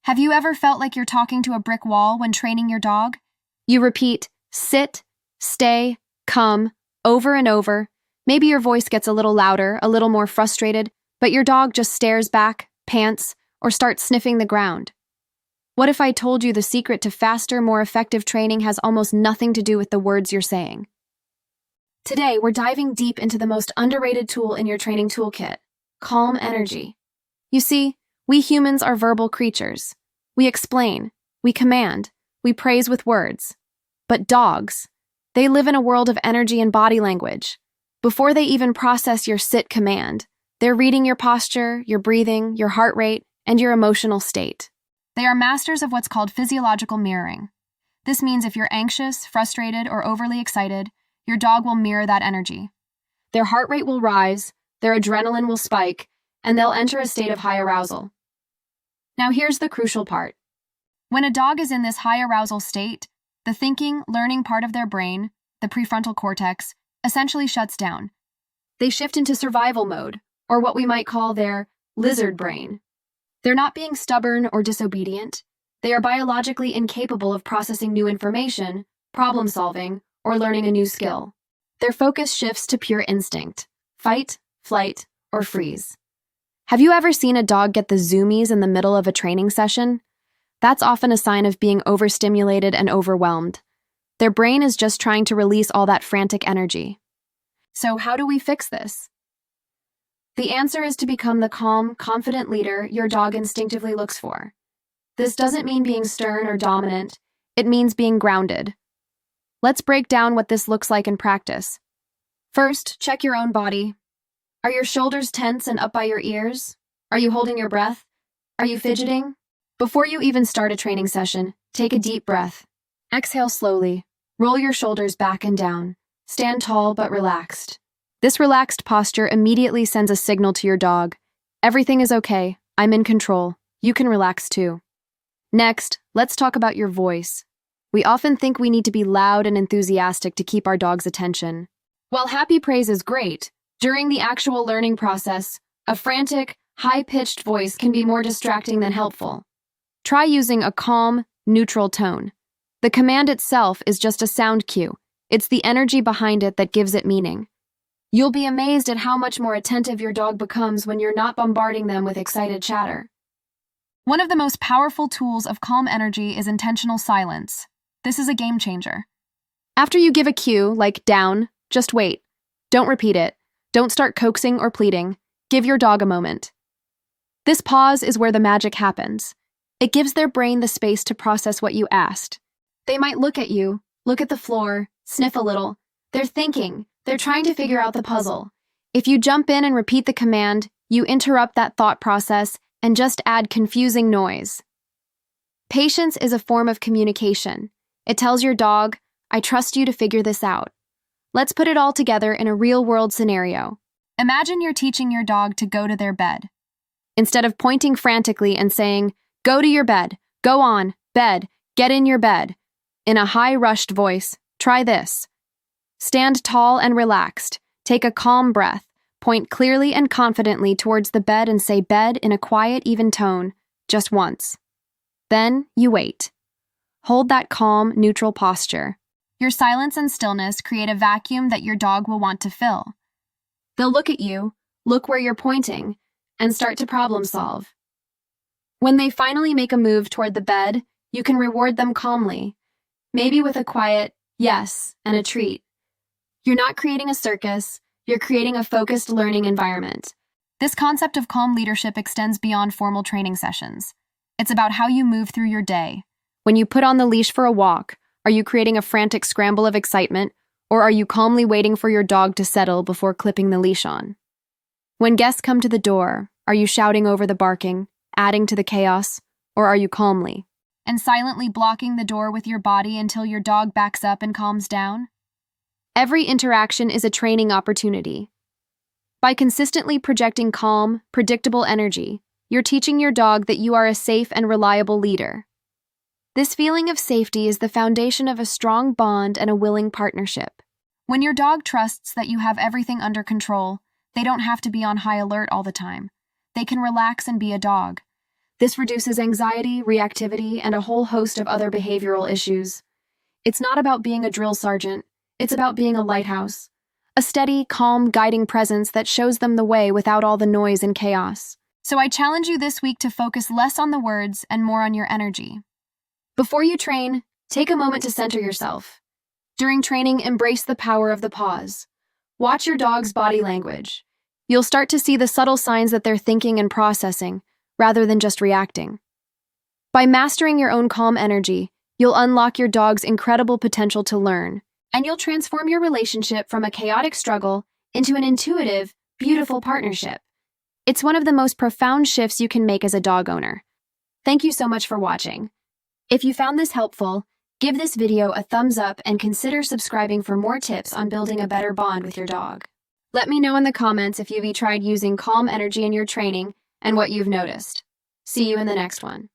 Have you ever felt like you're talking to a brick wall when training your dog? You repeat, sit, stay, come, over and over. Maybe your voice gets a little louder, a little more frustrated, but your dog just stares back, pants, or starts sniffing the ground. What if I told you the secret to faster, more effective training has almost nothing to do with the words you're saying? Today, we're diving deep into the most underrated tool in your training toolkit, calm energy. You see, we humans are verbal creatures. We explain, we command, we praise with words. But dogs, they live in a world of energy and body language. Before they even process your sit command, they're reading your posture, your breathing, your heart rate, and your emotional state. They are masters of what's called physiological mirroring. This means if you're anxious, frustrated, or overly excited, your dog will mirror that energy. Their heart rate will rise, their adrenaline will spike, and they'll enter a state of high arousal. Now here's the crucial part. When a dog is in this high arousal state, the thinking, learning part of their brain, the prefrontal cortex, essentially shuts down. They shift into survival mode, or what we might call their lizard brain. They're not being stubborn or disobedient. They are biologically incapable of processing new information, problem solving, or learning a new skill. Their focus shifts to pure instinct: fight, flight, or freeze. Have you ever seen a dog get the zoomies in the middle of a training session? That's often a sign of being overstimulated and overwhelmed. Their brain is just trying to release all that frantic energy. So how do we fix this? The answer is to become the calm, confident leader your dog instinctively looks for. This doesn't mean being stern or dominant. It means being grounded. Let's break down what this looks like in practice. First, check your own body. Are your shoulders tense and up by your ears? Are you holding your breath? Are you fidgeting? Before you even start a training session, take a deep breath. Exhale slowly. Roll your shoulders back and down. Stand tall but relaxed. This relaxed posture immediately sends a signal to your dog. Everything is okay. I'm in control. You can relax too. Next, let's talk about your voice. We often think we need to be loud and enthusiastic to keep our dog's attention. While happy praise is great, during the actual learning process, a frantic, high-pitched voice can be more distracting than helpful. Try using a calm, neutral tone. The command itself is just a sound cue. It's the energy behind it that gives it meaning. You'll be amazed at how much more attentive your dog becomes when you're not bombarding them with excited chatter. One of the most powerful tools of calm energy is intentional silence. This is a game changer. After you give a cue, like down, just wait. Don't repeat it. Don't start coaxing or pleading. Give your dog a moment. This pause is where the magic happens. It gives their brain the space to process what you asked. They might look at you, look at the floor, sniff a little. They're thinking. They're trying to figure out the puzzle. If you jump in and repeat the command, you interrupt that thought process and just add confusing noise. Patience is a form of communication. It tells your dog, I trust you to figure this out. Let's put it all together in a real-world scenario. Imagine you're teaching your dog to go to their bed. Instead of pointing frantically and saying, go to your bed, go on, bed, get in your bed, in a high, rushed voice, try this. Stand tall and relaxed. Take a calm breath. Point clearly and confidently towards the bed and say bed in a quiet, even tone, just once. Then you wait. Hold that calm, neutral posture. Your silence and stillness create a vacuum that your dog will want to fill. They'll look at you, look where you're pointing, and start to problem solve. When they finally make a move toward the bed, you can reward them calmly, maybe with a quiet yes and a treat. You're not creating a circus, you're creating a focused learning environment. This concept of calm leadership extends beyond formal training sessions. It's about how you move through your day. When you put on the leash for a walk, are you creating a frantic scramble of excitement, or are you calmly waiting for your dog to settle before clipping the leash on? When guests come to the door, are you shouting over the barking, adding to the chaos, or are you calmly and silently blocking the door with your body until your dog backs up and calms down? Every interaction is a training opportunity. By consistently projecting calm, predictable energy, you're teaching your dog that you are a safe and reliable leader. This feeling of safety is the foundation of a strong bond and a willing partnership. When your dog trusts that you have everything under control, they don't have to be on high alert all the time. They can relax and be a dog. This reduces anxiety, reactivity, and a whole host of other behavioral issues. It's not about being a drill sergeant, it's about being a lighthouse. A steady, calm, guiding presence that shows them the way without all the noise and chaos. So I challenge you this week to focus less on the words and more on your energy. Before you train, take a moment to center yourself. During training, embrace the power of the pause. Watch your dog's body language. You'll start to see the subtle signs that they're thinking and processing, rather than just reacting. By mastering your own calm energy, you'll unlock your dog's incredible potential to learn, and you'll transform your relationship from a chaotic struggle into an intuitive, beautiful partnership. It's one of the most profound shifts you can make as a dog owner. Thank you so much for watching. If you found this helpful, give this video a thumbs up and consider subscribing for more tips on building a better bond with your dog. Let me know in the comments if you've tried using calm energy in your training and what you've noticed. See you in the next one.